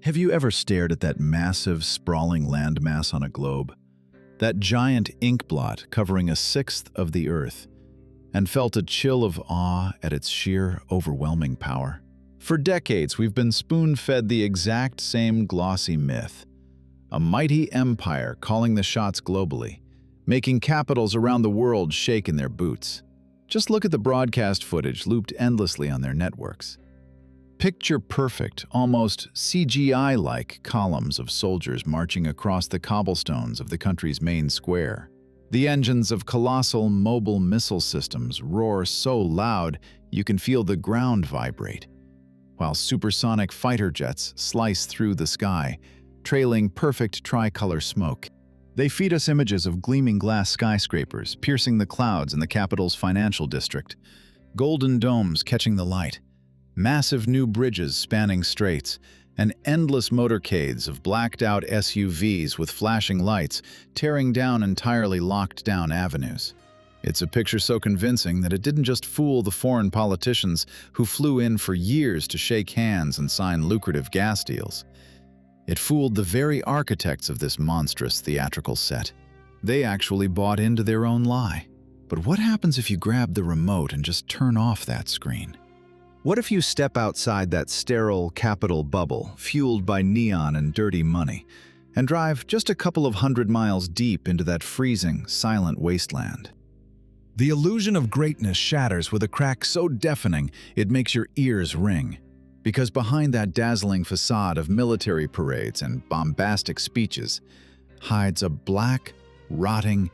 Have you ever stared at that massive, sprawling landmass on a globe? That giant ink blot covering a sixth of the Earth, and felt a chill of awe at its sheer, overwhelming power? For decades, we've been spoon-fed the exact same glossy myth. A mighty empire calling the shots globally, making capitals around the world shake in their boots. Just look at the broadcast footage looped endlessly on their networks. Picture-perfect, almost CGI-like columns of soldiers marching across the cobblestones of the country's main square. The engines of colossal mobile missile systems roar so loud you can feel the ground vibrate, while supersonic fighter jets slice through the sky, trailing perfect tricolor smoke. They feed us images of gleaming glass skyscrapers piercing the clouds in the capital's financial district, golden domes catching the light, massive new bridges spanning straits, and endless motorcades of blacked-out SUVs with flashing lights tearing down entirely locked-down avenues. It's a picture so convincing that it didn't just fool the foreign politicians who flew in for years to shake hands and sign lucrative gas deals. It fooled the very architects of this monstrous theatrical set. They actually bought into their own lie. But what happens if you grab the remote and just turn off that screen? What if you step outside that sterile capital bubble, fueled by neon and dirty money, and drive just a couple of 100 miles deep into that freezing, silent wasteland? The illusion of greatness shatters with a crack so deafening it makes your ears ring. Because behind that dazzling facade of military parades and bombastic speeches hides a black, rotting,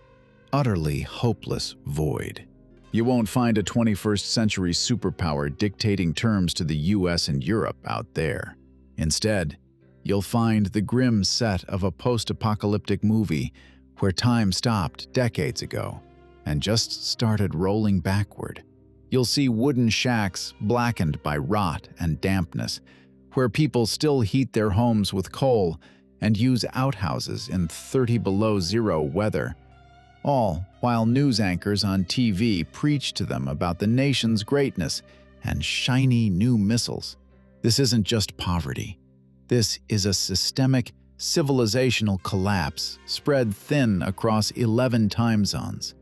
utterly hopeless void. You won't find a 21st century superpower dictating terms to the US and Europe out there. Instead, you'll find the grim set of a post-apocalyptic movie where time stopped decades ago and just started rolling backward. You'll see wooden shacks blackened by rot and dampness, where people still heat their homes with coal and use outhouses in 30 below zero weather, all while news anchors on TV preach to them about the nation's greatness and shiny new missiles. This isn't just poverty. This is a systemic, civilizational collapse spread thin across 11 time zones.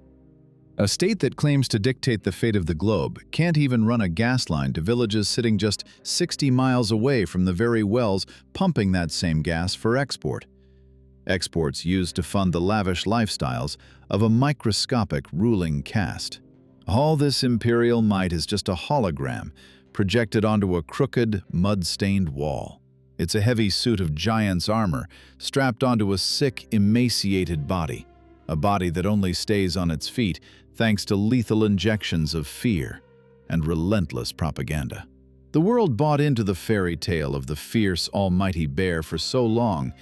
A state that claims to dictate the fate of the globe can't even run a gas line to villages sitting just 60 miles away from the very wells pumping that same gas for export. Exports used to fund the lavish lifestyles of a microscopic ruling caste. All this imperial might is just a hologram projected onto a crooked, mud-stained wall. It's a heavy suit of giant's armor strapped onto a sick, emaciated body, a body that only stays on its feet thanks to lethal injections of fear and relentless propaganda. The world bought into the fairy tale of the fierce, almighty bear for so long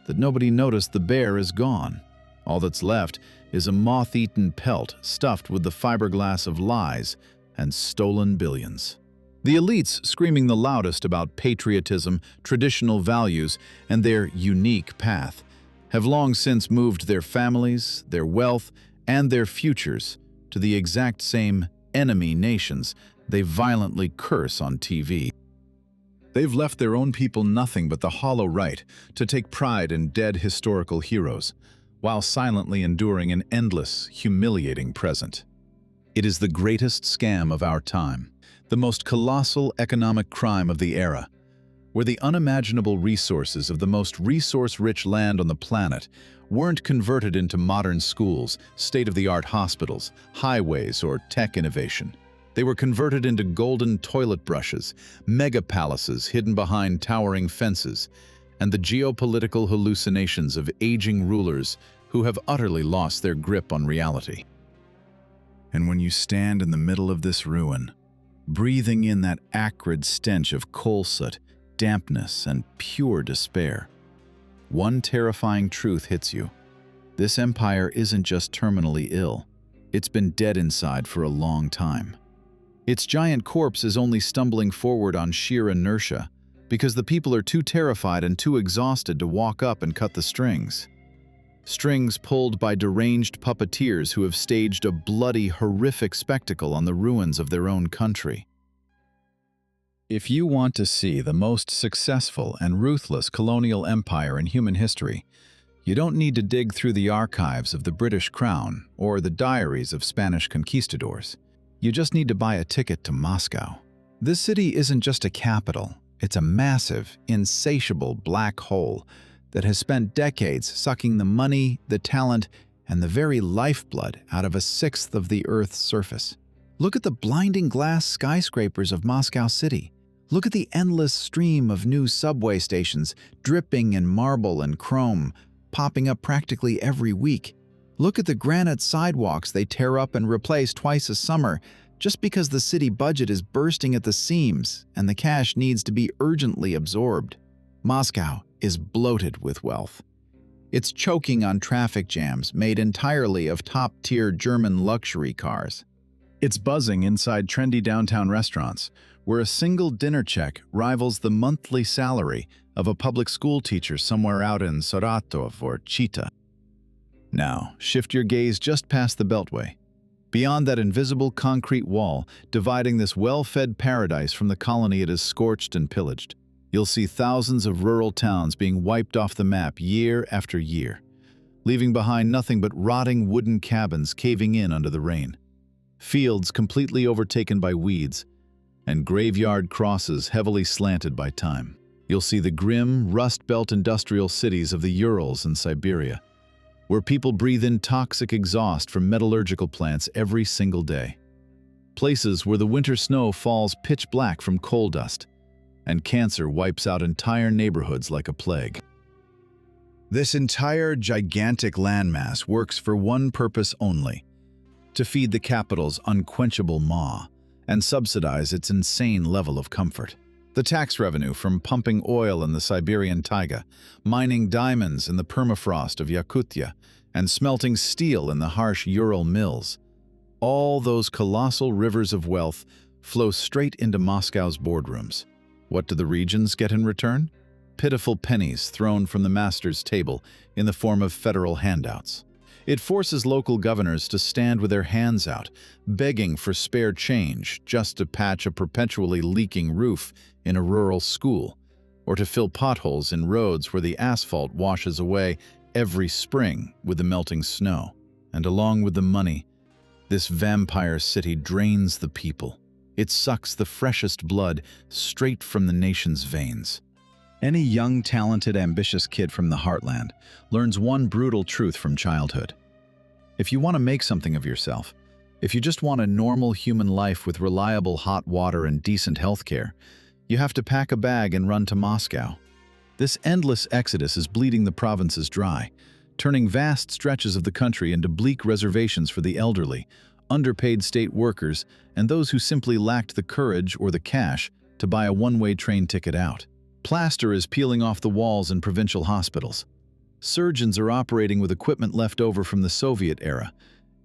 that nobody noticed the bear is gone. All that's left is a moth-eaten pelt stuffed with the fiberglass of lies and stolen billions. The elites screaming the loudest about patriotism, traditional values, and their unique path have long since moved their families, their wealth, and their futures to the exact same enemy nations they violently curse on TV. They've left their own people nothing but the hollow right to take pride in dead historical heroes, while silently enduring an endless, humiliating present. It is the greatest scam of our time, the most colossal economic crime of the era, where the unimaginable resources of the most resource-rich land on the planet weren't converted into modern schools, state-of-the-art hospitals, highways, or tech innovation. They were converted into golden toilet brushes, mega palaces hidden behind towering fences, and the geopolitical hallucinations of aging rulers who have utterly lost their grip on reality. And when you stand in the middle of this ruin, breathing in that acrid stench of coal soot, dampness, and pure despair, one terrifying truth hits you. This empire isn't just terminally ill. It's been dead inside for a long time. Its giant corpse is only stumbling forward on sheer inertia because the people are too terrified and too exhausted to walk up and cut the strings. Strings pulled by deranged puppeteers who have staged a bloody, horrific spectacle on the ruins of their own country. If you want to see the most successful and ruthless colonial empire in human history, you don't need to dig through the archives of the British Crown or the diaries of Spanish conquistadors. You just need to buy a ticket to Moscow. This city isn't just a capital, it's a massive, insatiable black hole that has spent decades sucking the money, the talent, and the very lifeblood out of a sixth of the Earth's surface. Look at the blinding glass skyscrapers of Moscow City. Look at the endless stream of new subway stations dripping in marble and chrome, popping up practically every week. Look at the granite sidewalks they tear up and replace twice a summer just because the city budget is bursting at the seams and the cash needs to be urgently absorbed. Moscow is bloated with wealth. It's choking on traffic jams made entirely of top-tier German luxury cars. It's buzzing inside trendy downtown restaurants, where a single dinner check rivals the monthly salary of a public school teacher somewhere out in Saratov or Chita. Now, shift your gaze just past the Beltway. Beyond that invisible concrete wall dividing this well-fed paradise from the colony it has scorched and pillaged, you'll see thousands of rural towns being wiped off the map year after year, leaving behind nothing but rotting wooden cabins caving in under the rain, fields completely overtaken by weeds, and graveyard crosses heavily slanted by time. You'll see the grim, rust-belt industrial cities of the Urals and Siberia, where people breathe in toxic exhaust from metallurgical plants every single day. Places where the winter snow falls pitch black from coal dust, and cancer wipes out entire neighborhoods like a plague. This entire gigantic landmass works for one purpose only: to feed the capital's unquenchable maw and subsidize its insane level of comfort. The tax revenue from pumping oil in the Siberian taiga, mining diamonds in the permafrost of Yakutia, and smelting steel in the harsh Ural mills. All those colossal rivers of wealth flow straight into Moscow's boardrooms. What do the regions get in return? Pitiful pennies thrown from the master's table in the form of federal handouts. It forces local governors to stand with their hands out, begging for spare change just to patch a perpetually leaking roof in a rural school, or to fill potholes in roads where the asphalt washes away every spring with the melting snow. And along with the money, this vampire city drains the people. It sucks the freshest blood straight from the nation's veins. Any young, talented, ambitious kid from the heartland learns one brutal truth from childhood. If you want to make something of yourself, if you just want a normal human life with reliable hot water and decent health care, you have to pack a bag and run to Moscow. This endless exodus is bleeding the provinces dry, turning vast stretches of the country into bleak reservations for the elderly, underpaid state workers, and those who simply lacked the courage or the cash to buy a one-way train ticket out. Plaster is peeling off the walls in provincial hospitals. Surgeons are operating with equipment left over from the Soviet era,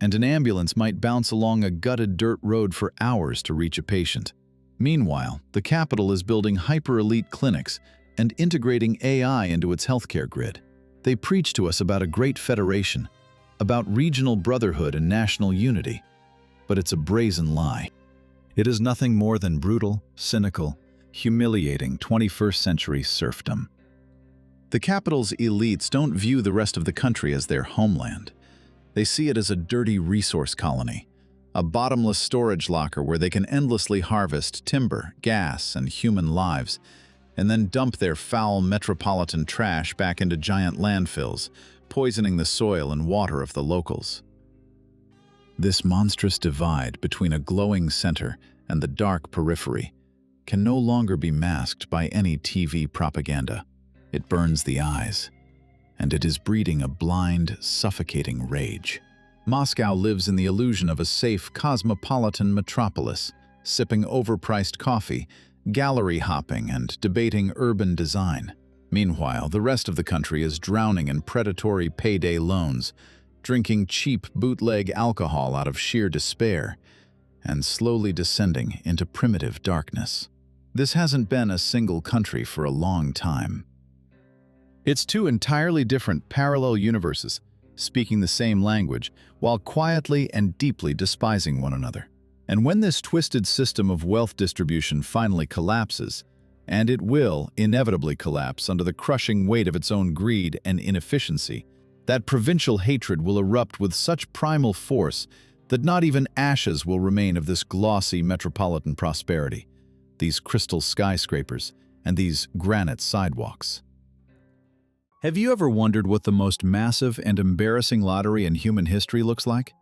and an ambulance might bounce along a gutted dirt road for hours to reach a patient. Meanwhile, the capital is building hyper-elite clinics and integrating AI into its healthcare grid. They preach to us about a great federation, about regional brotherhood and national unity, but it's a brazen lie. It is nothing more than brutal, cynical, humiliating 21st century serfdom. The capital's elites don't view the rest of the country as their homeland. They see it as a dirty resource colony, a bottomless storage locker where they can endlessly harvest timber, gas, and human lives, and then dump their foul metropolitan trash back into giant landfills, poisoning the soil and water of the locals. This monstrous divide between a glowing center and the dark periphery can no longer be masked by any TV propaganda. It burns the eyes, and it is breeding a blind, suffocating rage. Moscow lives in the illusion of a safe, cosmopolitan metropolis, sipping overpriced coffee, gallery hopping, and debating urban design. Meanwhile, the rest of the country is drowning in predatory payday loans, drinking cheap bootleg alcohol out of sheer despair, and slowly descending into primitive darkness. This hasn't been a single country for a long time. It's two entirely different parallel universes, speaking the same language, while quietly and deeply despising one another. And when this twisted system of wealth distribution finally collapses, and it will inevitably collapse under the crushing weight of its own greed and inefficiency, that provincial hatred will erupt with such primal force that not even ashes will remain of this glossy metropolitan prosperity, these crystal skyscrapers, and these granite sidewalks. Have you ever wondered what the most massive and embarrassing lottery in human history looks like?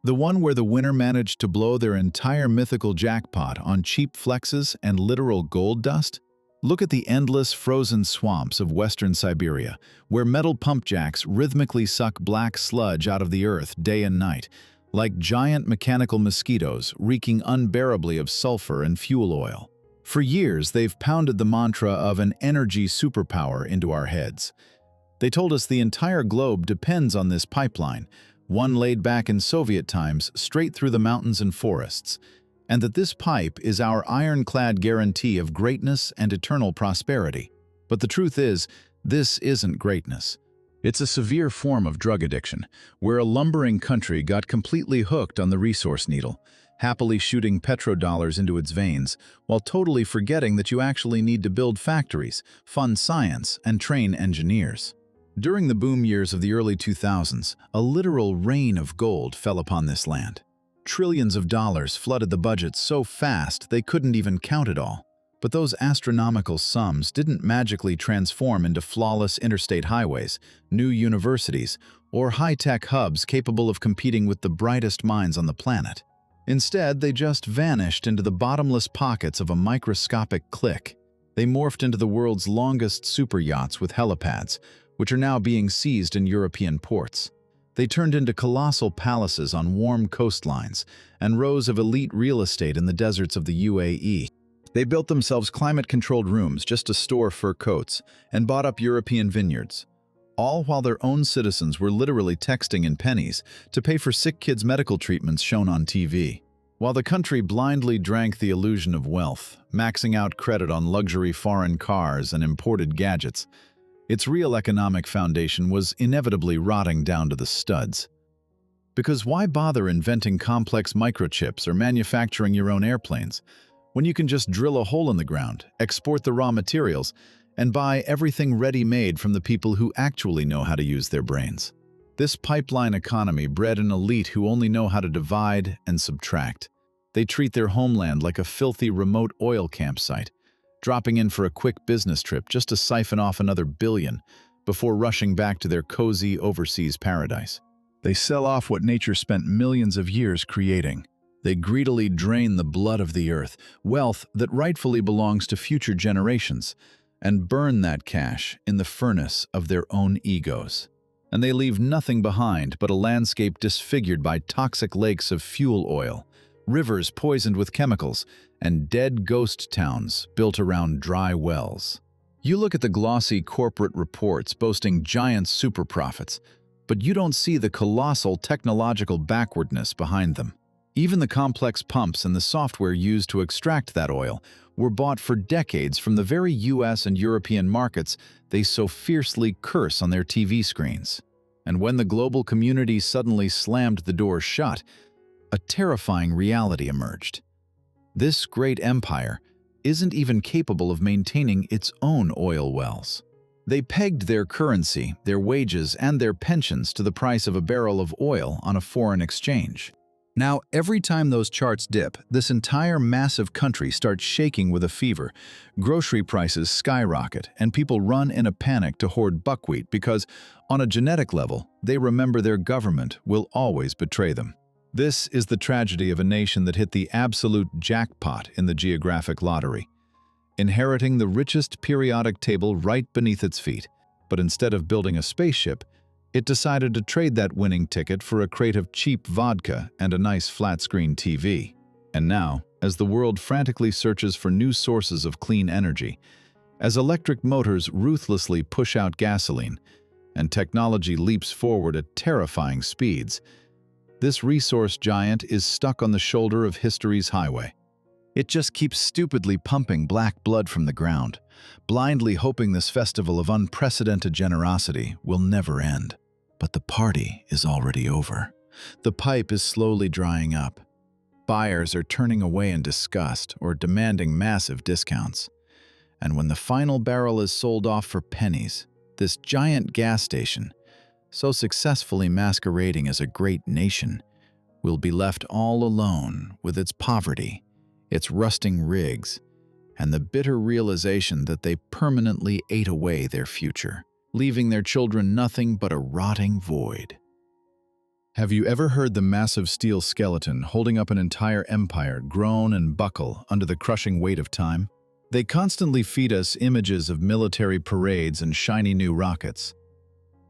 The one where the winner managed to blow their entire mythical jackpot on cheap flexes and literal gold dust? Look at the endless frozen swamps of western Siberia, where metal pump jacks rhythmically suck black sludge out of the earth day and night, like giant mechanical mosquitoes reeking unbearably of sulfur and fuel oil. For years, they've pounded the mantra of an energy superpower into our heads. They told us the entire globe depends on this pipeline, one laid back in Soviet times straight through the mountains and forests, and that this pipe is our ironclad guarantee of greatness and eternal prosperity. But the truth is, this isn't greatness. It's a severe form of drug addiction, where a lumbering country got completely hooked on the resource needle, happily shooting petrodollars into its veins, while totally forgetting that you actually need to build factories, fund science, and train engineers. During the boom years of the early 2000s, a literal rain of gold fell upon this land. Trillions of dollars flooded the budget so fast they couldn't even count it all. But those astronomical sums didn't magically transform into flawless interstate highways, new universities, or high-tech hubs capable of competing with the brightest minds on the planet. Instead, they just vanished into the bottomless pockets of a microscopic clique. They morphed into the world's longest super yachts with helipads, which are now being seized in European ports. They turned into colossal palaces on warm coastlines and rows of elite real estate in the deserts of the UAE. They built themselves climate-controlled rooms just to store fur coats and bought up European vineyards, all while their own citizens were literally texting in pennies to pay for sick kids' medical treatments shown on TV. While the country blindly drank the illusion of wealth, maxing out credit on luxury foreign cars and imported gadgets, its real economic foundation was inevitably rotting down to the studs. Because why bother inventing complex microchips or manufacturing your own airplanes, when you can just drill a hole in the ground, export the raw materials, and buy everything ready-made from the people who actually know how to use their brains? This pipeline economy bred an elite who only know how to divide and subtract. They treat their homeland like a filthy remote oil campsite, dropping in for a quick business trip just to siphon off another billion before rushing back to their cozy overseas paradise. They sell off what nature spent millions of years creating. They greedily drain the blood of the earth, wealth that rightfully belongs to future generations, and burn that cash in the furnace of their own egos. And they leave nothing behind but a landscape disfigured by toxic lakes of fuel oil, rivers poisoned with chemicals, and dead ghost towns built around dry wells. You look at the glossy corporate reports boasting giant super profits, but you don't see the colossal technological backwardness behind them. Even the complex pumps and the software used to extract that oil were bought for decades from the very US and European markets they so fiercely curse on their TV screens. And when the global community suddenly slammed the doors shut, a terrifying reality emerged. This great empire isn't even capable of maintaining its own oil wells. They pegged their currency, their wages, and their pensions to the price of a barrel of oil on a foreign exchange. Now, every time those charts dip, this entire massive country starts shaking with a fever. Grocery prices skyrocket, and people run in a panic to hoard buckwheat because, on a genetic level, they remember their government will always betray them. This is the tragedy of a nation that hit the absolute jackpot in the geographic lottery, inheriting the richest periodic table right beneath its feet. But instead of building a spaceship, it decided to trade that winning ticket for a crate of cheap vodka and a nice flat-screen TV. And now, as the world frantically searches for new sources of clean energy, as electric motors ruthlessly push out gasoline, and technology leaps forward at terrifying speeds, this resource giant is stuck on the shoulder of history's highway. It just keeps stupidly pumping black blood from the ground, blindly hoping this festival of unprecedented generosity will never end. But the party is already over. The pipe is slowly drying up. Buyers are turning away in disgust or demanding massive discounts. And when the final barrel is sold off for pennies, this giant gas station, so successfully masquerading as a great nation, will be left all alone with its poverty, its rusting rigs, and the bitter realization that they permanently ate away their future, leaving their children nothing but a rotting void. Have you ever heard the massive steel skeleton holding up an entire empire groan and buckle under the crushing weight of time? They constantly feed us images of military parades and shiny new rockets.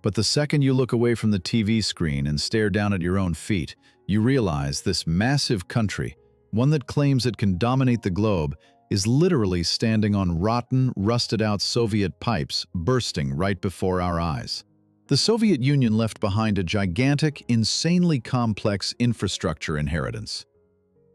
But the second you look away from the TV screen and stare down at your own feet, you realize this massive country, one that claims it can dominate the globe, is literally standing on rotten, rusted-out Soviet pipes bursting right before our eyes. The Soviet Union left behind a gigantic, insanely complex infrastructure inheritance.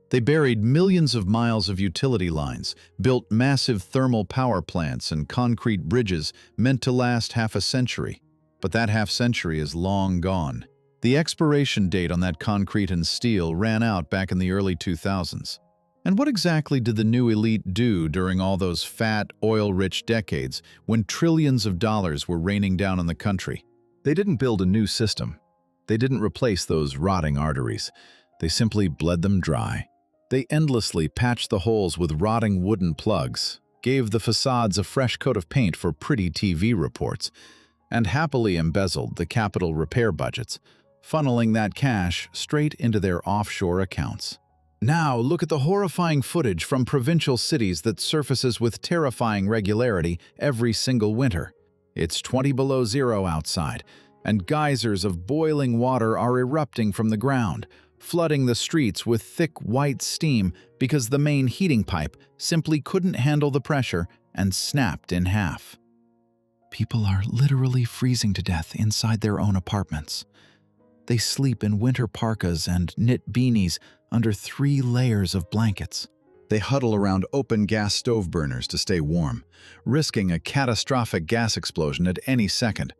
They buried millions of miles of utility lines, built massive thermal power plants and concrete bridges meant to last half a century. But that half-century is long gone. The expiration date on that concrete and steel ran out back in the early 2000s. And what exactly did the new elite do during all those fat, oil-rich decades when trillions of dollars were raining down on the country? They didn't build a new system. They didn't replace those rotting arteries. They simply bled them dry. They endlessly patched the holes with rotting wooden plugs, gave the facades a fresh coat of paint for pretty TV reports, and happily embezzled the capital repair budgets, funneling that cash straight into their offshore accounts. Now look at the horrifying footage from provincial cities that surfaces with terrifying regularity every single winter. It's 20 below zero outside, and geysers of boiling water are erupting from the ground, flooding the streets with thick white steam because the main heating pipe simply couldn't handle the pressure and snapped in half. People are literally freezing to death inside their own apartments. They sleep in winter parkas and knit beanies under 3 layers of blankets. They huddle around open gas stove burners to stay warm, risking a catastrophic gas explosion at any second,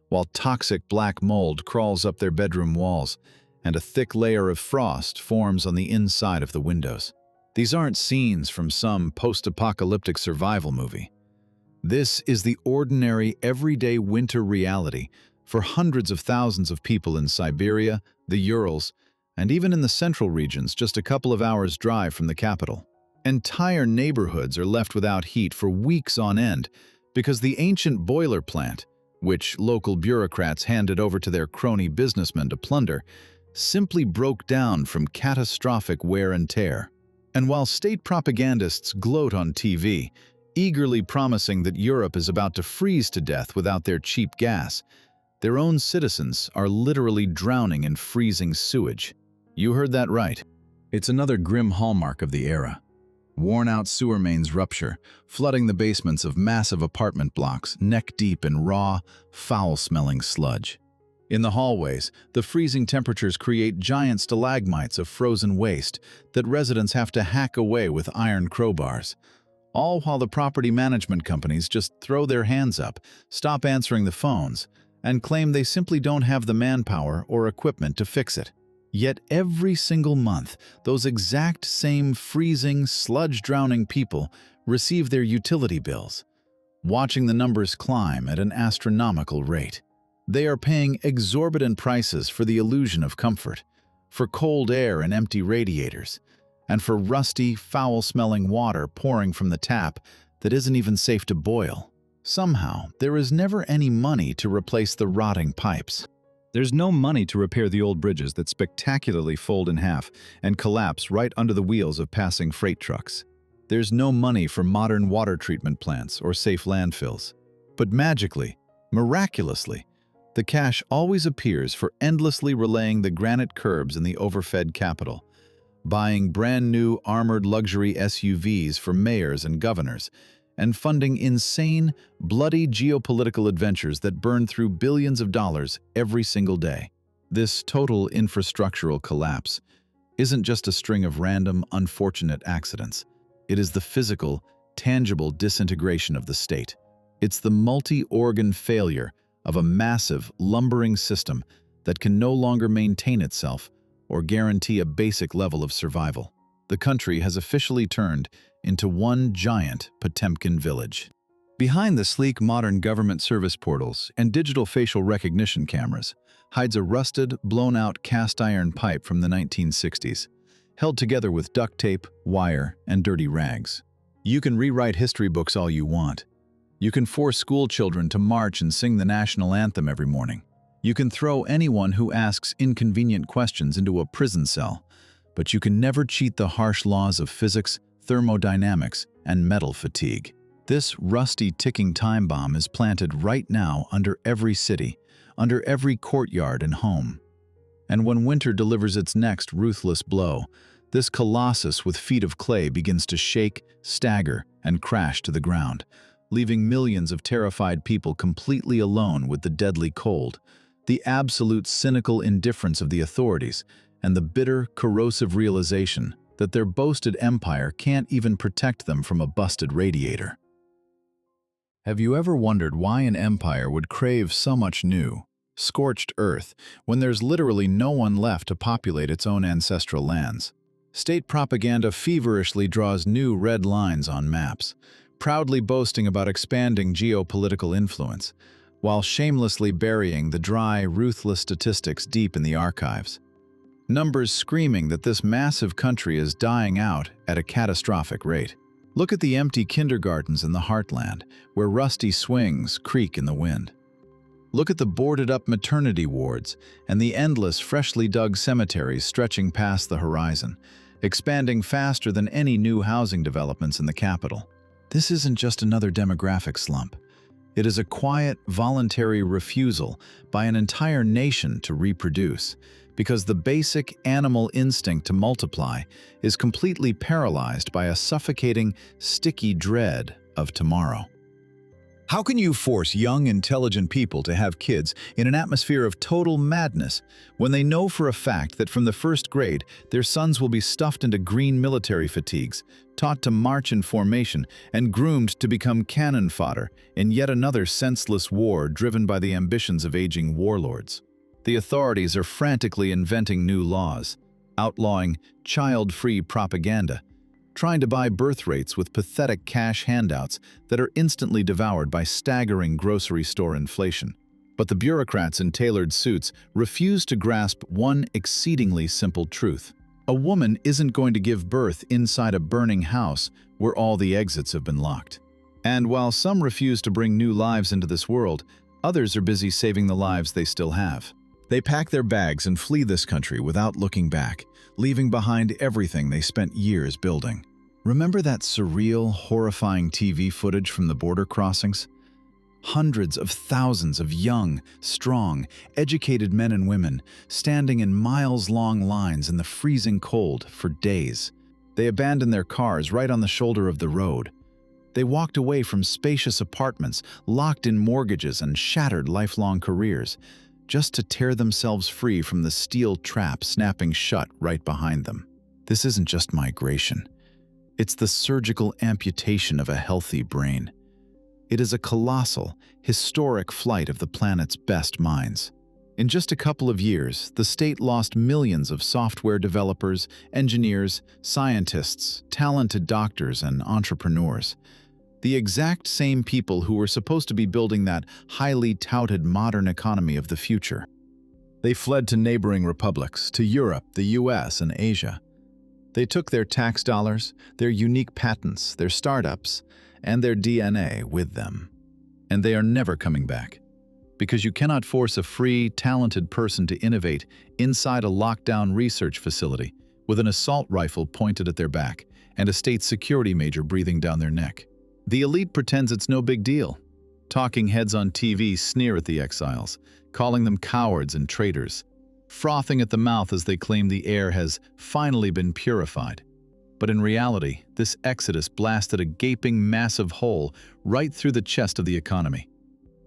while toxic black mold crawls up their bedroom walls and a thick layer of frost forms on the inside of the windows. These aren't scenes from some post-apocalyptic survival movie. This is the ordinary, everyday winter reality for hundreds of thousands of people in Siberia, the Urals, and even in the central regions just a couple of hours' drive from the capital. Entire neighborhoods are left without heat for weeks on end because the ancient boiler plant, which local bureaucrats handed over to their crony businessmen to plunder, simply broke down from catastrophic wear and tear. And while state propagandists gloat on TV, eagerly promising that Europe is about to freeze to death without their cheap gas, their own citizens are literally drowning in freezing sewage. You heard that right. It's another grim hallmark of the era. Worn-out sewer mains rupture, flooding the basements of massive apartment blocks neck-deep in raw, foul-smelling sludge. In the hallways, the freezing temperatures create giant stalagmites of frozen waste that residents have to hack away with iron crowbars. All while the property management companies just throw their hands up, stop answering the phones, and claim they simply don't have the manpower or equipment to fix it. Yet every single month, those exact same freezing, sludge-drowning people receive their utility bills, watching the numbers climb at an astronomical rate. They are paying exorbitant prices for the illusion of comfort, for cold air and empty radiators, and for rusty, foul-smelling water pouring from the tap that isn't even safe to boil. Somehow, there is never any money to replace the rotting pipes. There's no money to repair the old bridges that spectacularly fold in half and collapse right under the wheels of passing freight trucks. There's no money for modern water treatment plants or safe landfills. But magically, miraculously, the cash always appears for endlessly relaying the granite curbs in the overfed capital, buying brand-new armored luxury SUVs for mayors and governors, and funding insane, bloody geopolitical adventures that burn through billions of dollars every single day. This total infrastructural collapse isn't just a string of random, unfortunate accidents. It is the physical, tangible disintegration of the state. It's the multi-organ failure of a massive, lumbering system that can no longer maintain itself or guarantee a basic level of survival. the country has officially turned into one giant Potemkin village. Behind the sleek modern government service portals and digital facial recognition cameras hides a rusted, blown-out cast-iron pipe from the 1960s, held together with duct tape, wire, and dirty rags. You can rewrite history books all you want. You can force school children to march and sing the national anthem every morning. You can throw anyone who asks inconvenient questions into a prison cell, but you can never cheat the harsh laws of physics, thermodynamics, and metal fatigue. This rusty ticking time bomb is planted right now under every city, under every courtyard and home. And when winter delivers its next ruthless blow, this colossus with feet of clay begins to shake, stagger, and crash to the ground, leaving millions of terrified people completely alone with the deadly cold, the absolute cynical indifference of the authorities, and the bitter, corrosive realization that their boasted empire can't even protect them from a busted radiator. Have you ever wondered why an empire would crave so much new, scorched earth when there's literally no one left to populate its own ancestral lands? State propaganda feverishly draws new red lines on maps, proudly boasting about expanding geopolitical influence, while shamelessly burying the dry, ruthless statistics deep in the archives. Numbers screaming that this massive country is dying out at a catastrophic rate. Look at the empty kindergartens in the heartland, where rusty swings creak in the wind. Look at the boarded-up maternity wards and the endless, freshly dug cemeteries stretching past the horizon, expanding faster than any new housing developments in the capital. This isn't just another demographic slump. It is a quiet, voluntary refusal by an entire nation to reproduce, because the basic animal instinct to multiply is completely paralyzed by a suffocating, sticky dread of tomorrow. How can you force young, intelligent people to have kids in an atmosphere of total madness when they know for a fact that from the first grade their sons will be stuffed into green military fatigues, taught to march in formation, and groomed to become cannon fodder in yet another senseless war driven by the ambitions of aging warlords? The authorities are frantically inventing new laws, outlawing child-free propaganda, trying to buy birth rates with pathetic cash handouts that are instantly devoured by staggering grocery store inflation. But the bureaucrats in tailored suits refuse to grasp one exceedingly simple truth. A woman isn't going to give birth inside a burning house where all the exits have been locked. And while some refuse to bring new lives into this world, others are busy saving the lives they still have. They pack their bags and flee this country without looking back, leaving behind everything they spent years building. Remember that surreal, horrifying TV footage from the border crossings? Hundreds of thousands of young, strong, educated men and women standing in miles-long lines in the freezing cold for days. They abandoned their cars right on the shoulder of the road. They walked away from spacious apartments, locked in mortgages and shattered lifelong careers, just to tear themselves free from the steel trap snapping shut right behind them. This isn't just migration. It's the surgical amputation of a healthy brain. It is a colossal, historic flight of the planet's best minds. In just a couple of years, the state lost millions of software developers, engineers, scientists, talented doctors, and entrepreneurs. The exact same people who were supposed to be building that highly touted modern economy of the future. They fled to neighboring republics, to Europe, the US, and Asia. They took their tax dollars, their unique patents, their startups, and their DNA with them. And they are never coming back. Because you cannot force a free, talented person to innovate inside a lockdown research facility with an assault rifle pointed at their back and a state security major breathing down their neck. The elite pretends it's no big deal. Talking heads on TV sneer at the exiles, calling them cowards and traitors, frothing at the mouth as they claim the air has finally been purified. But in reality, this exodus blasted a gaping, massive hole right through the chest of the economy.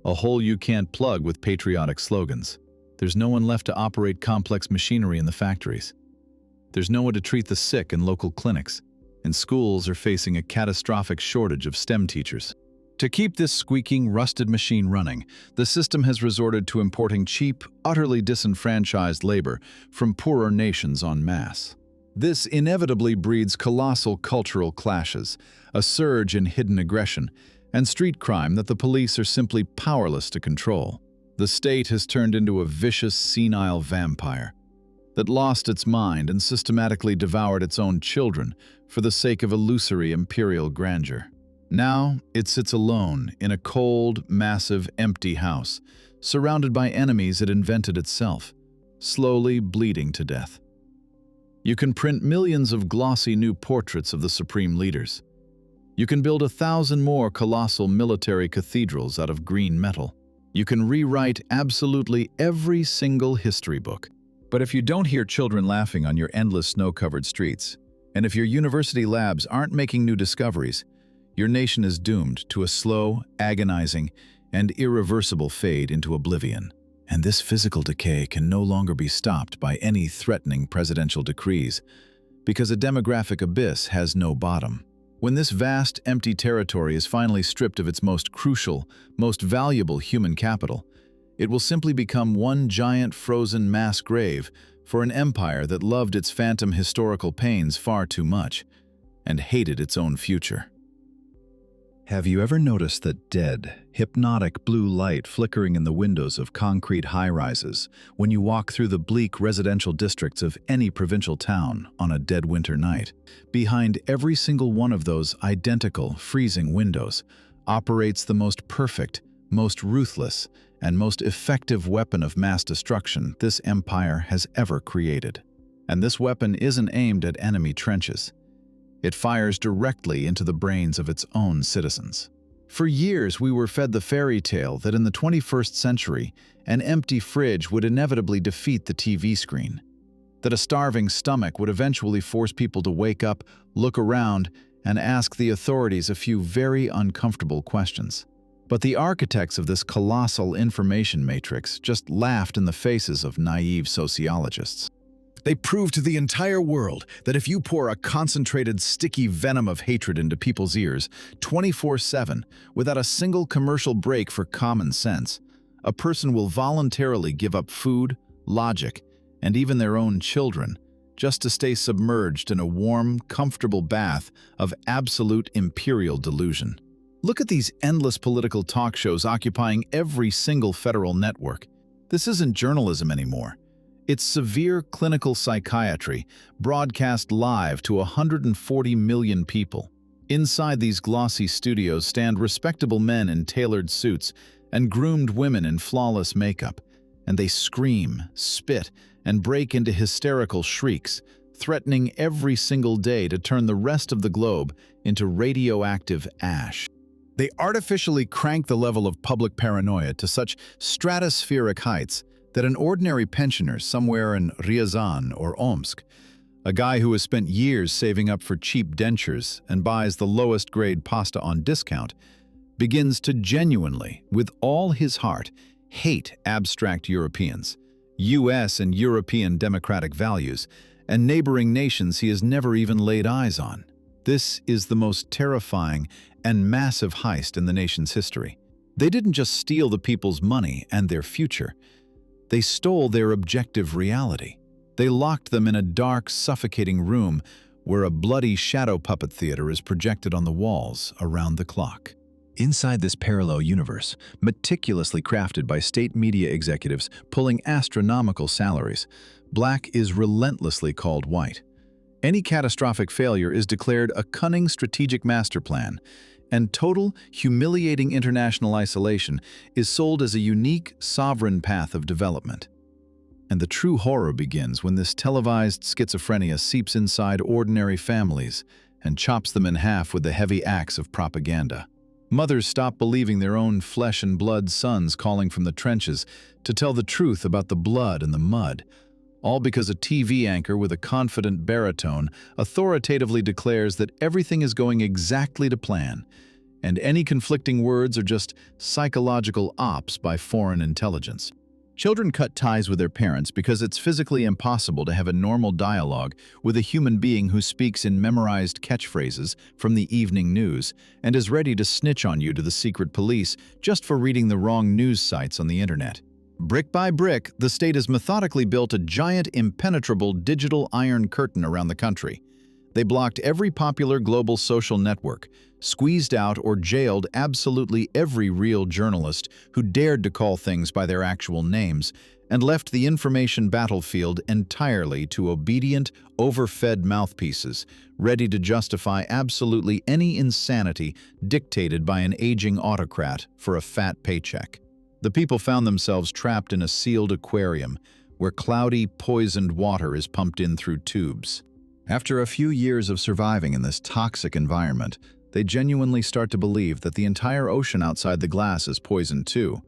A hole you can't plug with patriotic slogans. There's no one left to operate complex machinery in the factories. There's no one to treat the sick in local clinics, and schools are facing a catastrophic shortage of STEM teachers. To keep this squeaking, rusted machine running, the system has resorted to importing cheap, utterly disenfranchised labor from poorer nations en masse. This inevitably breeds colossal cultural clashes, a surge in hidden aggression, and street crime that the police are simply powerless to control. The state has turned into a vicious, senile vampire that lost its mind and systematically devoured its own children for the sake of illusory imperial grandeur. Now, it sits alone in a cold, massive, empty house, surrounded by enemies it invented itself, slowly bleeding to death. You can print millions of glossy new portraits of the supreme leaders. You can build 1,000 more colossal military cathedrals out of green metal. You can rewrite absolutely every single history book. But if you don't hear children laughing on your endless snow-covered streets, and if your university labs aren't making new discoveries, your nation is doomed to a slow, agonizing, and irreversible fade into oblivion. And this physical decay can no longer be stopped by any threatening presidential decrees, because a demographic abyss has no bottom. When this vast, empty territory is finally stripped of its most crucial, most valuable human capital, it will simply become one giant frozen mass grave for an empire that loved its phantom historical pains far too much and hated its own future. Have you ever noticed that dead, hypnotic blue light flickering in the windows of concrete high-rises when you walk through the bleak residential districts of any provincial town on a dead winter night? Behind every single one of those identical, freezing windows operates the most perfect, most ruthless, and most effective weapon of mass destruction this empire has ever created. And this weapon isn't aimed at enemy trenches. It fires directly into the brains of its own citizens. For years, we were fed the fairy tale that in the 21st century, an empty fridge would inevitably defeat the TV screen, that a starving stomach would eventually force people to wake up, look around, and ask the authorities a few very uncomfortable questions. But the architects of this colossal information matrix just laughed in the faces of naive sociologists. They proved to the entire world that if you pour a concentrated, sticky venom of hatred into people's ears 24/7 without a single commercial break for common sense, a person will voluntarily give up food, logic, and even their own children just to stay submerged in a warm, comfortable bath of absolute imperial delusion. Look at these endless political talk shows occupying every single federal network. This isn't journalism anymore. It's severe clinical psychiatry, broadcast live to 140 million people. Inside these glossy studios stand respectable men in tailored suits and groomed women in flawless makeup, and they scream, spit, and break into hysterical shrieks, threatening every single day to turn the rest of the globe into radioactive ash. They artificially crank the level of public paranoia to such stratospheric heights that an ordinary pensioner somewhere in Ryazan or Omsk, a guy who has spent years saving up for cheap dentures and buys the lowest grade pasta on discount, begins to genuinely, with all his heart, hate abstract Europeans, US and European democratic values, and neighboring nations he has never even laid eyes on. This is the most terrifying and massive heist in the nation's history. They didn't just steal the people's money and their future. They stole their objective reality. They locked them in a dark, suffocating room where a bloody shadow puppet theater is projected on the walls around the clock. Inside this parallel universe, meticulously crafted by state media executives pulling astronomical salaries, black is relentlessly called white. Any catastrophic failure is declared a cunning strategic master plan, and total, humiliating international isolation is sold as a unique, sovereign path of development. And the true horror begins when this televised schizophrenia seeps inside ordinary families and chops them in half with the heavy axe of propaganda. Mothers stop believing their own flesh and blood sons calling from the trenches to tell the truth about the blood and the mud, all because a TV anchor with a confident baritone authoritatively declares that everything is going exactly to plan, and any conflicting words are just psychological ops by foreign intelligence. Children cut ties with their parents because it's physically impossible to have a normal dialogue with a human being who speaks in memorized catchphrases from the evening news and is ready to snitch on you to the secret police just for reading the wrong news sites on the internet. Brick by brick, the state has methodically built a giant, impenetrable digital iron curtain around the country. They blocked every popular global social network, squeezed out or jailed absolutely every real journalist who dared to call things by their actual names, and left the information battlefield entirely to obedient, overfed mouthpieces, ready to justify absolutely any insanity dictated by an aging autocrat for a fat paycheck. The people found themselves trapped in a sealed aquarium where cloudy, poisoned water is pumped in through tubes. After a few years of surviving in this toxic environment, they genuinely start to believe that the entire ocean outside the glass is poisoned too,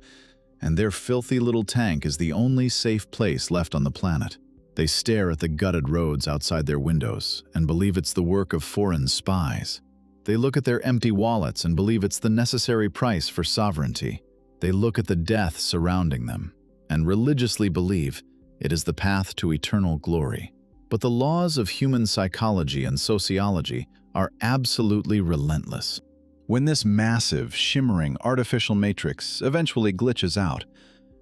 and their filthy little tank is the only safe place left on the planet. They stare at the gutted roads outside their windows and believe it's the work of foreign spies. They look at their empty wallets and believe it's the necessary price for sovereignty. They look at the death surrounding them and religiously believe it is the path to eternal glory. But the laws of human psychology and sociology are absolutely relentless. When this massive, shimmering, artificial matrix eventually glitches out,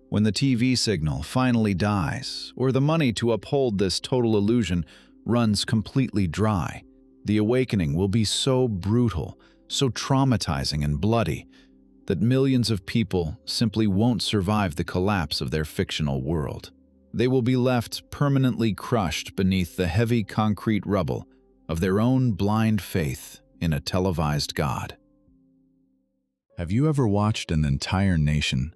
when the TV signal finally dies, or the money to uphold this total illusion runs completely dry, the awakening will be so brutal, so traumatizing and bloody, that millions of people simply won't survive the collapse of their fictional world. They will be left permanently crushed beneath the heavy concrete rubble of their own blind faith in a televised God. Have you ever watched an entire nation,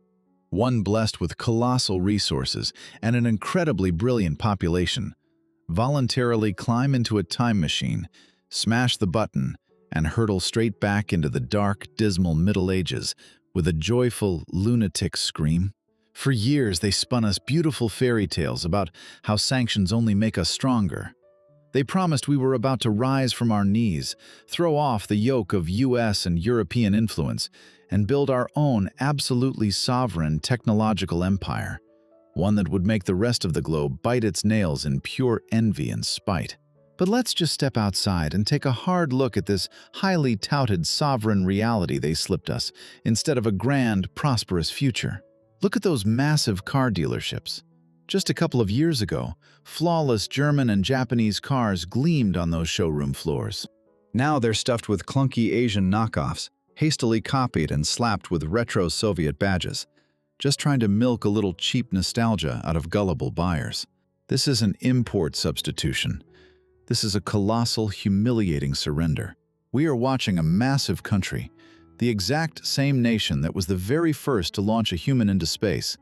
one blessed with colossal resources and an incredibly brilliant population, voluntarily climb into a time machine, smash the button, and hurtle straight back into the dark, dismal Middle Ages with a joyful, lunatic scream? For years, they spun us beautiful fairy tales about how sanctions only make us stronger. They promised we were about to rise from our knees, throw off the yoke of US and European influence, and build our own absolutely sovereign technological empire, one that would make the rest of the globe bite its nails in pure envy and spite. But let's just step outside and take a hard look at this highly touted sovereign reality they slipped us, instead of a grand, prosperous future. Look at those massive car dealerships. Just a couple of years ago, flawless German and Japanese cars gleamed on those showroom floors. Now they're stuffed with clunky Asian knockoffs, hastily copied and slapped with retro Soviet badges, just trying to milk a little cheap nostalgia out of gullible buyers. This isn't import substitution. This is a colossal, humiliating surrender. We are watching a massive country, the exact same nation that was the very first to launch a human into space,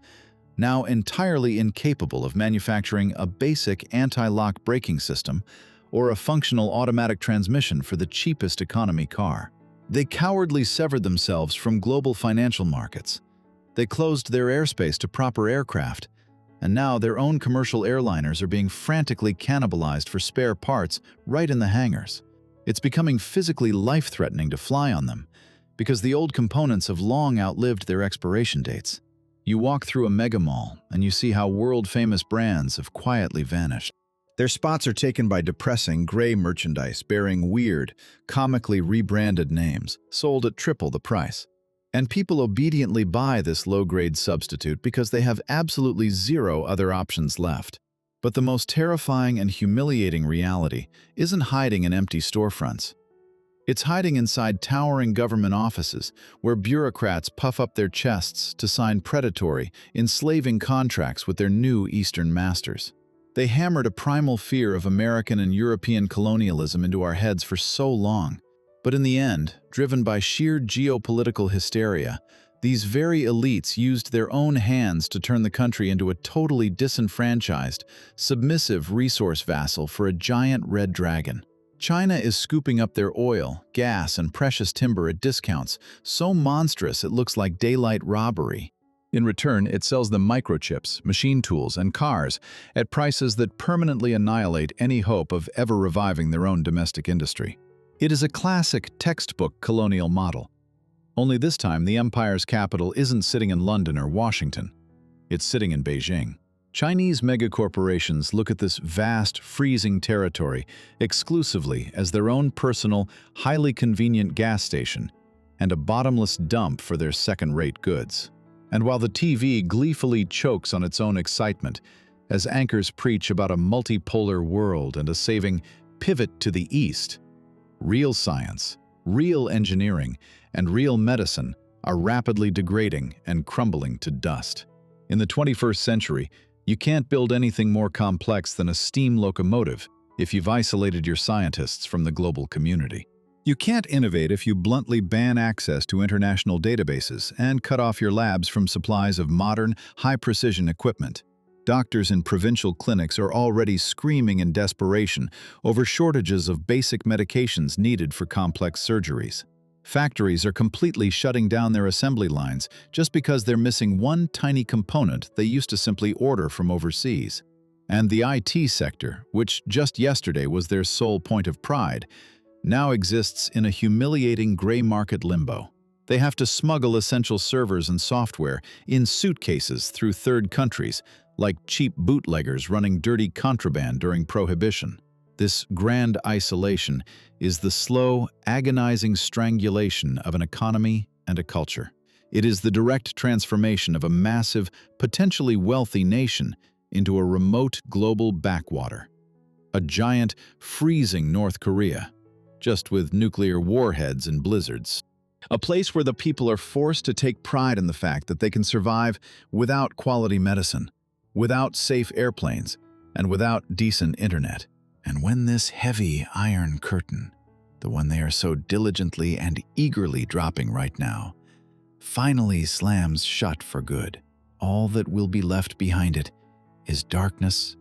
now entirely incapable of manufacturing a basic anti-lock braking system or a functional automatic transmission for the cheapest economy car. They cowardly severed themselves from global financial markets. They closed their airspace to proper aircraft, and now their own commercial airliners are being frantically cannibalized for spare parts right in the hangars. It's becoming physically life-threatening to fly on them, because the old components have long outlived their expiration dates. You walk through a mega mall and you see how world-famous brands have quietly vanished. Their spots are taken by depressing gray merchandise bearing weird, comically rebranded names, sold at triple the price. And people obediently buy this low-grade substitute because they have absolutely zero other options left. But the most terrifying and humiliating reality isn't hiding in empty storefronts. It's hiding inside towering government offices where bureaucrats puff up their chests to sign predatory, enslaving contracts with their new Eastern masters. They hammered a primal fear of American and European colonialism into our heads for so long. But in the end, driven by sheer geopolitical hysteria, these very elites used their own hands to turn the country into a totally disenfranchised, submissive resource vassal for a giant red dragon. China is scooping up their oil, gas, and precious timber at discounts so monstrous it looks like daylight robbery. In return, it sells them microchips, machine tools, and cars at prices that permanently annihilate any hope of ever reviving their own domestic industry. It is a classic textbook colonial model. Only this time, the empire's capital isn't sitting in London or Washington. It's sitting in Beijing. Chinese megacorporations look at this vast, freezing territory exclusively as their own personal, highly convenient gas station and a bottomless dump for their second-rate goods. And while the TV gleefully chokes on its own excitement, as anchors preach about a multipolar world and a saving pivot to the east, real science, real engineering, and real medicine are rapidly degrading and crumbling to dust. In the 21st century, you can't build anything more complex than a steam locomotive if you've isolated your scientists from the global community. You can't innovate if you bluntly ban access to international databases and cut off your labs from supplies of modern, high-precision equipment. Doctors in provincial clinics are already screaming in desperation over shortages of basic medications needed for complex surgeries. Factories are completely shutting down their assembly lines just because they're missing one tiny component they used to simply order from overseas. And the IT sector, which just yesterday was their sole point of pride, now exists in a humiliating gray market limbo. They have to smuggle essential servers and software in suitcases through third countries, like cheap bootleggers running dirty contraband during Prohibition. This grand isolation is the slow, agonizing strangulation of an economy and a culture. It is the direct transformation of a massive, potentially wealthy nation into a remote global backwater. A giant, freezing North Korea, just with nuclear warheads and blizzards. A place where the people are forced to take pride in the fact that they can survive without quality medicine, without safe airplanes, and without decent internet. And when this heavy iron curtain, the one they are so diligently and eagerly dropping right now, finally slams shut for good, all that will be left behind it is darkness,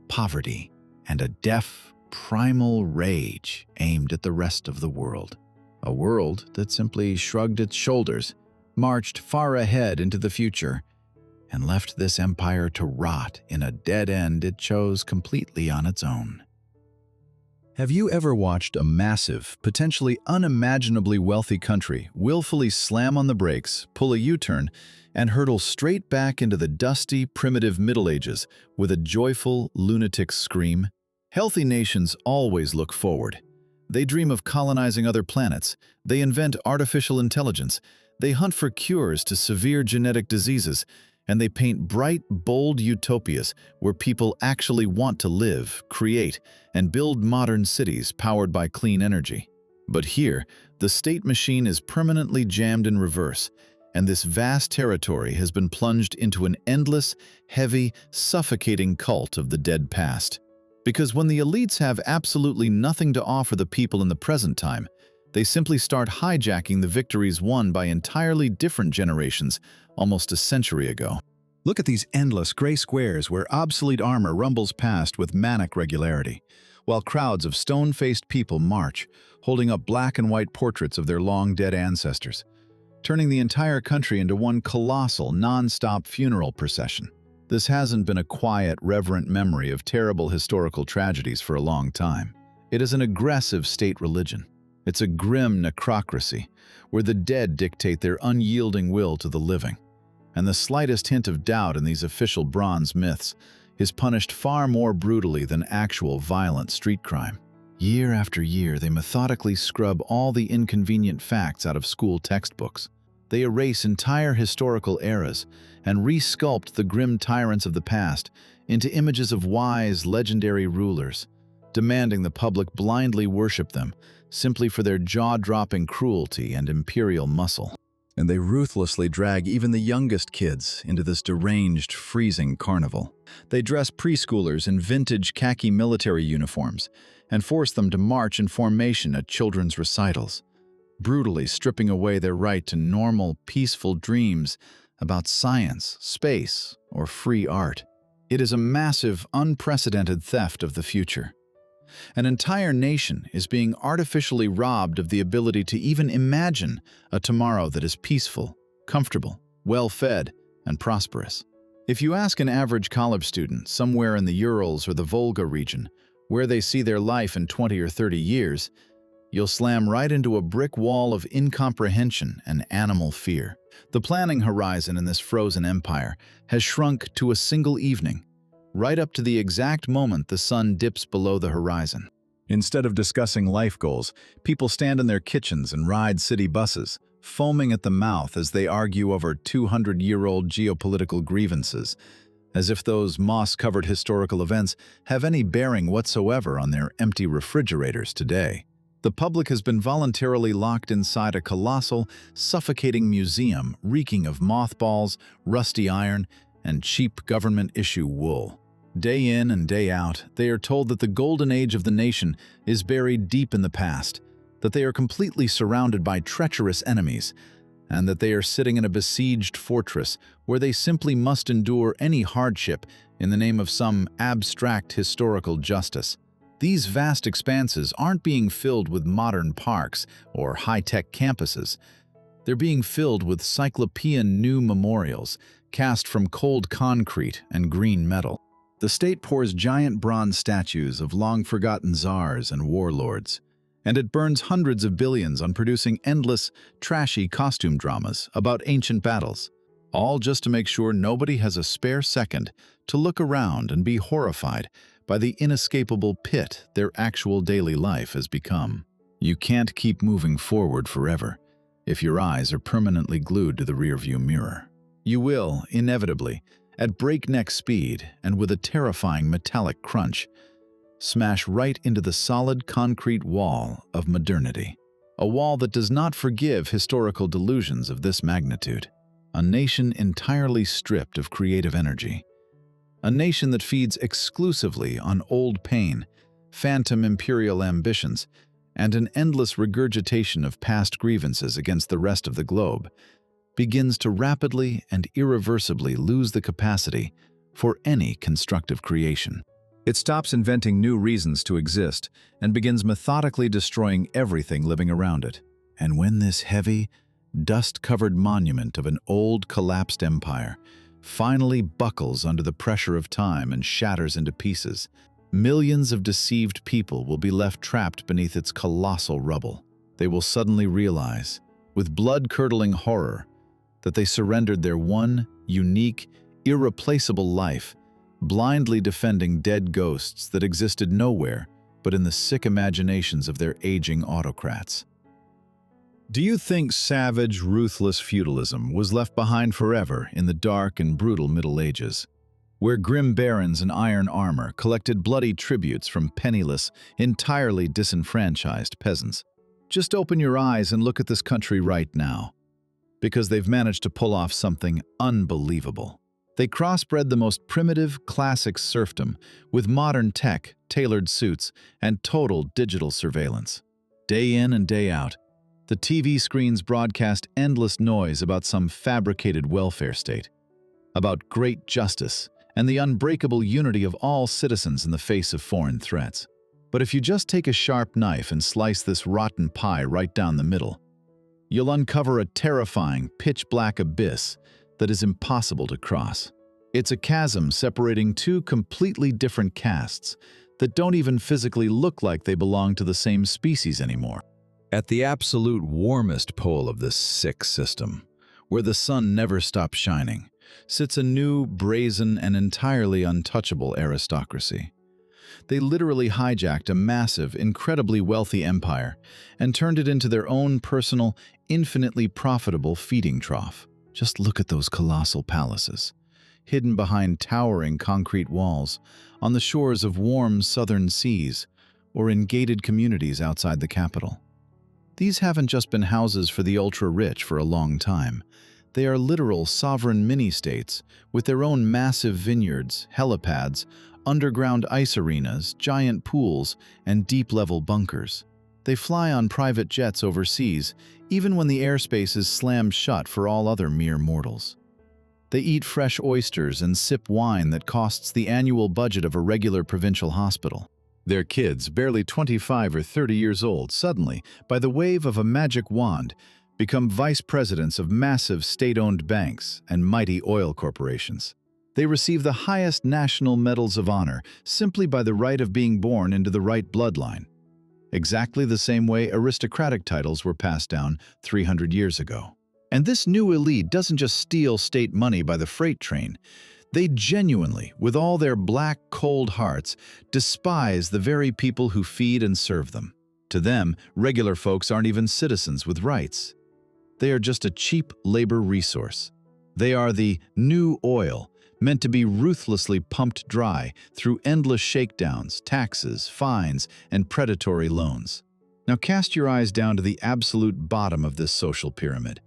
poverty, and a deaf, primal rage aimed at the rest of the world. A world that simply shrugged its shoulders, marched far ahead into the future, and left this empire to rot in a dead end it chose completely on its own. Have you ever watched a massive, potentially unimaginably wealthy country willfully slam on the brakes, pull a U-turn, and hurtle straight back into the dusty, primitive Middle Ages with a joyful, lunatic scream? Healthy nations always look forward. They dream of colonizing other planets. They invent artificial intelligence. They hunt for cures to severe genetic diseases. And they paint bright, bold utopias where people actually want to live, create, and build modern cities powered by clean energy. But here, the state machine is permanently jammed in reverse, and this vast territory has been plunged into an endless, heavy, suffocating cult of the dead past. Because when the elites have absolutely nothing to offer the people in the present time, they simply start hijacking the victories won by entirely different generations almost a century ago. Look at these endless gray squares where obsolete armor rumbles past with manic regularity, while crowds of stone-faced people march, holding up black and white portraits of their long-dead ancestors, turning the entire country into one colossal, non-stop funeral procession. This hasn't been a quiet, reverent memory of terrible historical tragedies for a long time. It is an aggressive state religion. It's a grim necrocracy, where the dead dictate their unyielding will to the living. And the slightest hint of doubt in these official bronze myths is punished far more brutally than actual violent street crime. Year after year, they methodically scrub all the inconvenient facts out of school textbooks. They erase entire historical eras and resculpt the grim tyrants of the past into images of wise, legendary rulers, demanding the public blindly worship them simply for their jaw-dropping cruelty and imperial muscle. And they ruthlessly drag even the youngest kids into this deranged, freezing carnival. They dress preschoolers in vintage khaki military uniforms and force them to march in formation at children's recitals, brutally stripping away their right to normal, peaceful dreams about science, space, or free art. It is a massive, unprecedented theft of the future. An entire nation is being artificially robbed of the ability to even imagine a tomorrow that is peaceful, comfortable, well-fed, and prosperous. If you ask an average college student somewhere in the Urals or the Volga region where they see their life in 20 or 30 years, you'll slam right into a brick wall of incomprehension and animal fear. The planning horizon in this frozen empire has shrunk to a single evening, right up to the exact moment the sun dips below the horizon. Instead of discussing life goals, people stand in their kitchens and ride city buses, foaming at the mouth as they argue over 200-year-old geopolitical grievances, as if those moss-covered historical events have any bearing whatsoever on their empty refrigerators today. The public has been voluntarily locked inside a colossal, suffocating museum reeking of mothballs, rusty iron, and cheap government-issue wool. Day in and day out, they are told that the golden age of the nation is buried deep in the past, that they are completely surrounded by treacherous enemies, and that they are sitting in a besieged fortress where they simply must endure any hardship in the name of some abstract historical justice. These vast expanses aren't being filled with modern parks or high-tech campuses. They're being filled with cyclopean new memorials cast from cold concrete and green metal. The state pours giant bronze statues of long-forgotten czars and warlords, and it burns hundreds of billions on producing endless, trashy costume dramas about ancient battles, all just to make sure nobody has a spare second to look around and be horrified by the inescapable pit their actual daily life has become. You can't keep moving forward forever if your eyes are permanently glued to the rearview mirror. You will, inevitably, at breakneck speed and with a terrifying metallic crunch, smash right into the solid concrete wall of modernity. A wall that does not forgive historical delusions of this magnitude. A nation entirely stripped of creative energy. A nation that feeds exclusively on old pain, phantom imperial ambitions, and an endless regurgitation of past grievances against the rest of the globe, begins to rapidly and irreversibly lose the capacity for any constructive creation. It stops inventing new reasons to exist and begins methodically destroying everything living around it. And when this heavy, dust-covered monument of an old, collapsed empire finally buckles under the pressure of time and shatters into pieces, millions of deceived people will be left trapped beneath its colossal rubble. They will suddenly realize, with blood-curdling horror, that they surrendered their one, unique, irreplaceable life, blindly defending dead ghosts that existed nowhere but in the sick imaginations of their aging autocrats. Do you think savage, ruthless feudalism was left behind forever in the dark and brutal Middle Ages, where grim barons in iron armor collected bloody tributes from penniless, entirely disenfranchised peasants? Just open your eyes and look at this country right now, because they've managed to pull off something unbelievable. They crossbred the most primitive, classic serfdom with modern tech, tailored suits, and total digital surveillance. Day in and day out, the TV screens broadcast endless noise about some fabricated welfare state, about great justice and the unbreakable unity of all citizens in the face of foreign threats. But if you just take a sharp knife and slice this rotten pie right down the middle, you'll uncover a terrifying, pitch-black abyss that is impossible to cross. It's a chasm separating two completely different castes that don't even physically look like they belong to the same species anymore. At the absolute warmest pole of this sick system, where the sun never stops shining, sits a new, brazen, and entirely untouchable aristocracy. They literally hijacked a massive, incredibly wealthy empire and turned it into their own personal, infinitely profitable feeding trough. Just look at those colossal palaces, hidden behind towering concrete walls, on the shores of warm southern seas, or in gated communities outside the capital. These haven't just been houses for the ultra-rich for a long time. They are literal sovereign mini-states with their own massive vineyards, helipads, underground ice arenas, giant pools, and deep-level bunkers. They fly on private jets overseas, even when the airspace is slammed shut for all other mere mortals. They eat fresh oysters and sip wine that costs the annual budget of a regular provincial hospital. Their kids, barely 25 or 30 years old, suddenly, by the wave of a magic wand, become vice presidents of massive state-owned banks and mighty oil corporations. They receive the highest national medals of honor simply by the right of being born into the right bloodline, exactly the same way aristocratic titles were passed down 300 years ago. And this new elite doesn't just steal state money by the freight train. They genuinely, with all their black, cold hearts, despise the very people who feed and serve them. To them, regular folks aren't even citizens with rights. They are just a cheap labor resource. They are the new oil, meant to be ruthlessly pumped dry through endless shakedowns, taxes, fines, and predatory loans. Now cast your eyes down to the absolute bottom of this social pyramid,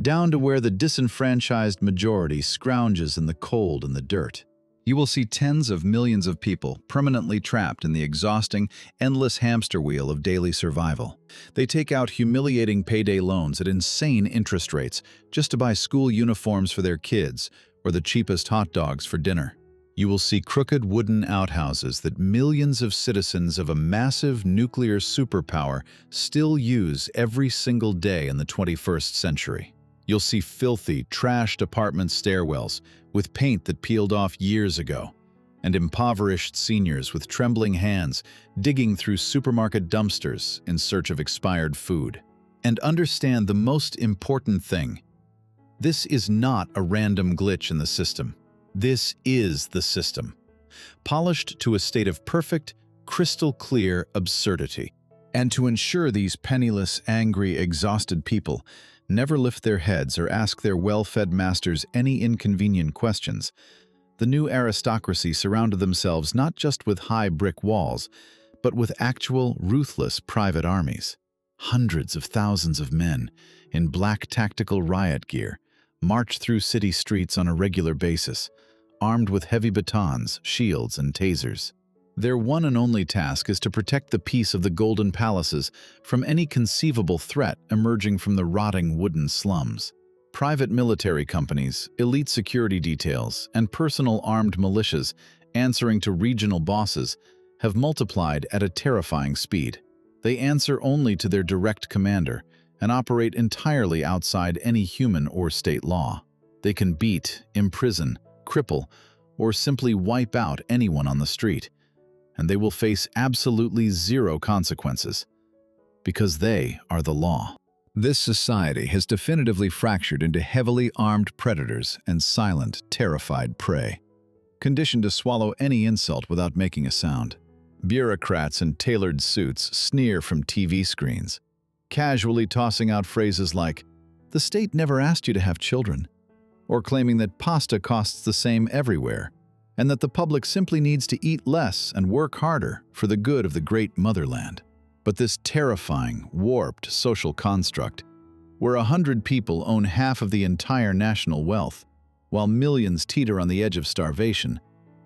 down to where the disenfranchised majority scrounges in the cold and the dirt. You will see tens of millions of people permanently trapped in the exhausting, endless hamster wheel of daily survival. They take out humiliating payday loans at insane interest rates just to buy school uniforms for their kids or the cheapest hot dogs for dinner. You will see crooked wooden outhouses that millions of citizens of a massive nuclear superpower still use every single day in the 21st century. You'll see filthy, trashed apartment stairwells with paint that peeled off years ago, and impoverished seniors with trembling hands digging through supermarket dumpsters in search of expired food. And understand the most important thing. This is not a random glitch in the system. This is the system, polished to a state of perfect, crystal-clear absurdity. And to ensure these penniless, angry, exhausted people never lift their heads or ask their well-fed masters any inconvenient questions, the new aristocracy surrounded themselves not just with high brick walls, but with actual, ruthless private armies. Hundreds of thousands of men, in black tactical riot gear, march through city streets on a regular basis, armed with heavy batons, shields, and tasers. Their one and only task is to protect the peace of the Golden Palaces from any conceivable threat emerging from the rotting wooden slums. Private military companies, elite security details, and personal armed militias answering to regional bosses have multiplied at a terrifying speed. They answer only to their direct commander and operate entirely outside any human or state law. They can beat, imprison, cripple, or simply wipe out anyone on the street, and they will face absolutely zero consequences, because they are the law. This society has definitively fractured into heavily armed predators and silent, terrified prey, conditioned to swallow any insult without making a sound. Bureaucrats in tailored suits sneer from TV screens, casually tossing out phrases like, "The state never asked you to have children," or claiming that pasta costs the same everywhere, and that the public simply needs to eat less and work harder for the good of the great motherland. But this terrifying, warped social construct, where 100 people own half of the entire national wealth, while millions teeter on the edge of starvation,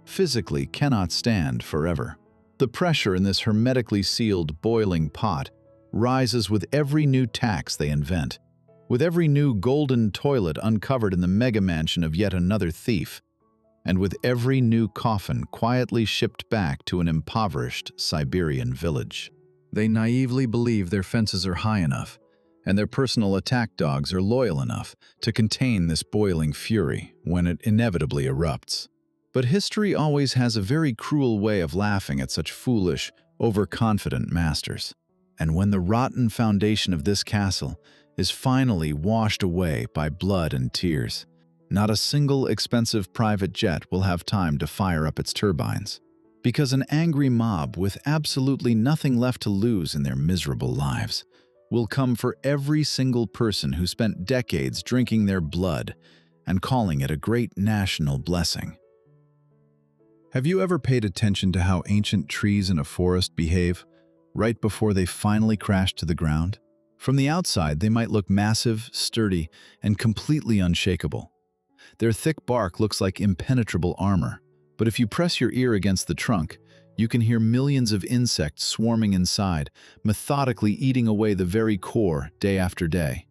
physically cannot stand forever. The pressure in this hermetically sealed, boiling pot rises with every new tax they invent, with every new golden toilet uncovered in the mega-mansion of yet another thief, and with every new coffin quietly shipped back to an impoverished Siberian village. They naively believe their fences are high enough, and their personal attack dogs are loyal enough to contain this boiling fury when it inevitably erupts. But history always has a very cruel way of laughing at such foolish, overconfident masters. And when the rotten foundation of this castle is finally washed away by blood and tears, not a single expensive private jet will have time to fire up its turbines, because an angry mob with absolutely nothing left to lose in their miserable lives will come for every single person who spent decades drinking their blood and calling it a great national blessing. Have you ever paid attention to how ancient trees in a forest behave right before they finally crash to the ground? From the outside, they might look massive, sturdy, and completely unshakable. Their thick bark looks like impenetrable armor, but if you press your ear against the trunk, you can hear millions of insects swarming inside, methodically eating away the very core day after day.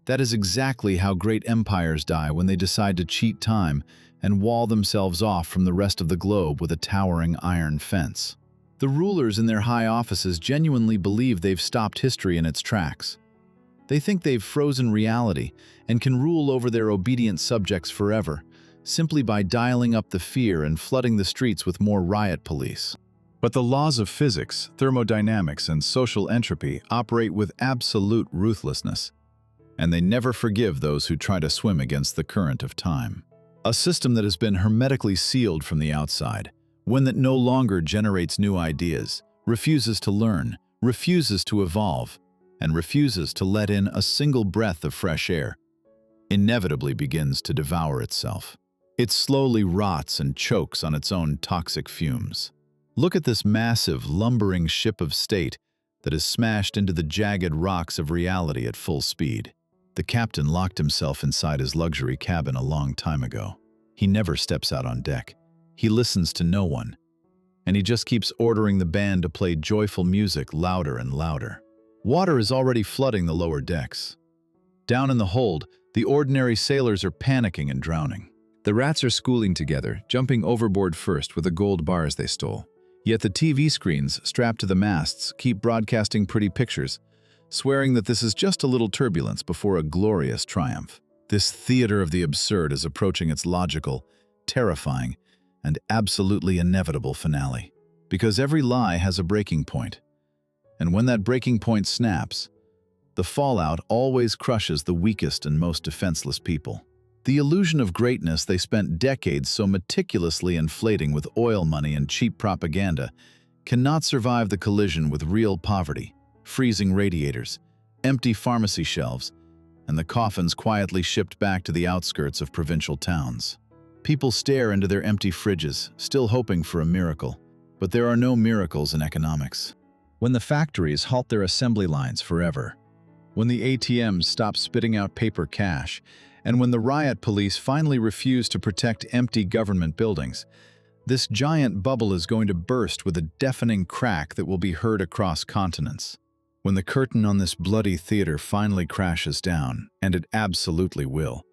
That is exactly how great empires die when they decide to cheat time and wall themselves off from the rest of the globe with a towering iron fence. The rulers in their high offices genuinely believe they've stopped history in its tracks. They think they've frozen reality and can rule over their obedient subjects forever, simply by dialing up the fear and flooding the streets with more riot police. But the laws of physics, thermodynamics, and social entropy operate with absolute ruthlessness, and they never forgive those who try to swim against the current of time. A system that has been hermetically sealed from the outside, one that no longer generates new ideas, refuses to learn, refuses to evolve, and refuses to let in a single breath of fresh air, inevitably begins to devour itself. It slowly rots and chokes on its own toxic fumes. Look at this massive, lumbering ship of state that is smashed into the jagged rocks of reality at full speed. The captain locked himself inside his luxury cabin a long time ago. He never steps out on deck. He listens to no one, and he just keeps ordering the band to play joyful music louder and louder. Water is already flooding the lower decks. Down in the hold, the ordinary sailors are panicking and drowning. The rats are schooling together, jumping overboard first with the gold bars they stole. Yet the TV screens strapped to the masts keep broadcasting pretty pictures, swearing that this is just a little turbulence before a glorious triumph. This theater of the absurd is approaching its logical, terrifying, and absolutely inevitable finale. Because every lie has a breaking point. And when that breaking point snaps, the fallout always crushes the weakest and most defenseless people. The illusion of greatness they spent decades so meticulously inflating with oil money and cheap propaganda cannot survive the collision with real poverty, freezing radiators, empty pharmacy shelves, and the coffins quietly shipped back to the outskirts of provincial towns. People stare into their empty fridges, still hoping for a miracle, but there are no miracles in economics. When the factories halt their assembly lines forever, when the ATMs stop spitting out paper cash, and when the riot police finally refuse to protect empty government buildings, this giant bubble is going to burst with a deafening crack that will be heard across continents. When the curtain on this bloody theater finally crashes down, and it absolutely will,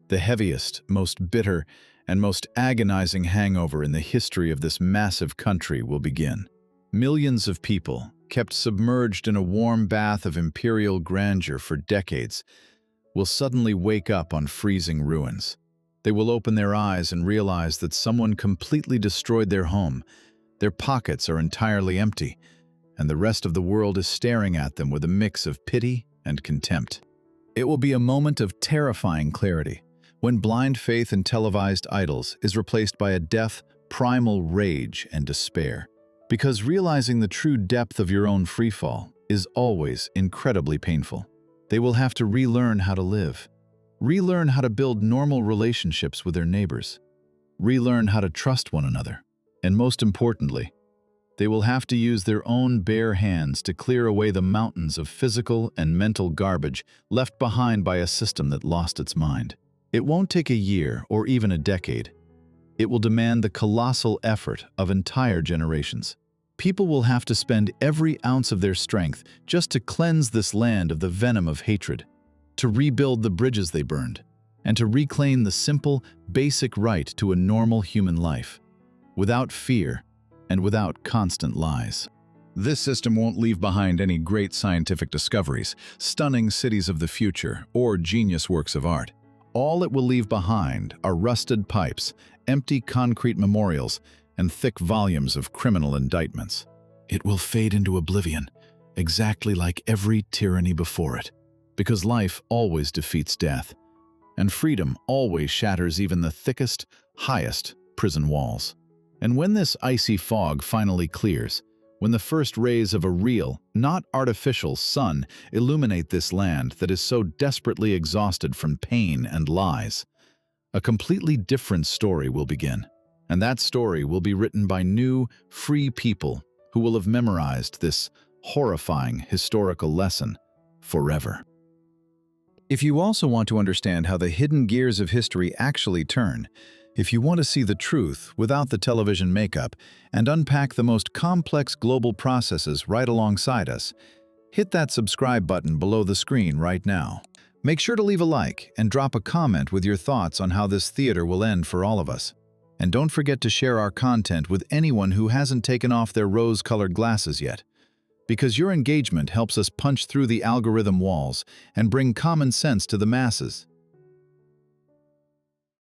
the heaviest, most bitter, and most agonizing hangover in the history of this massive country will begin. Millions of people, kept submerged in a warm bath of imperial grandeur for decades, will suddenly wake up on freezing ruins. They will open their eyes and realize that someone completely destroyed their home. Their pockets are entirely empty, and the rest of the world is staring at them with a mix of pity and contempt. It will be a moment of terrifying clarity, when blind faith in televised idols is replaced by a deaf, primal rage and despair. Because realizing the true depth of your own freefall is always incredibly painful. They will have to relearn how to live, relearn how to build normal relationships with their neighbors, relearn how to trust one another, and most importantly, they will have to use their own bare hands to clear away the mountains of physical and mental garbage left behind by a system that lost its mind. It won't take a year or even a decade. It will demand the colossal effort of entire generations. People will have to spend every ounce of their strength just to cleanse this land of the venom of hatred, to rebuild the bridges they burned, and to reclaim the simple, basic right to a normal human life, without fear and without constant lies. This system won't leave behind any great scientific discoveries, stunning cities of the future, or genius works of art. All it will leave behind are rusted pipes, empty concrete memorials, and thick volumes of criminal indictments. It will fade into oblivion, exactly like every tyranny before it, because life always defeats death, and freedom always shatters even the thickest, highest prison walls. And when this icy fog finally clears, when the first rays of a real, not artificial sun illuminate this land that is so desperately exhausted from pain and lies, a completely different story will begin. And that story will be written by new, free people who will have memorized this horrifying historical lesson forever. If you also want to understand how the hidden gears of history actually turn, if you want to see the truth without the television makeup and unpack the most complex global processes right alongside us, hit that subscribe button below the screen right now. Make sure to leave a like and drop a comment with your thoughts on how this theater will end for all of us. And don't forget to share our content with anyone who hasn't taken off their rose-colored glasses yet, because your engagement helps us punch through the algorithm walls and bring common sense to the masses.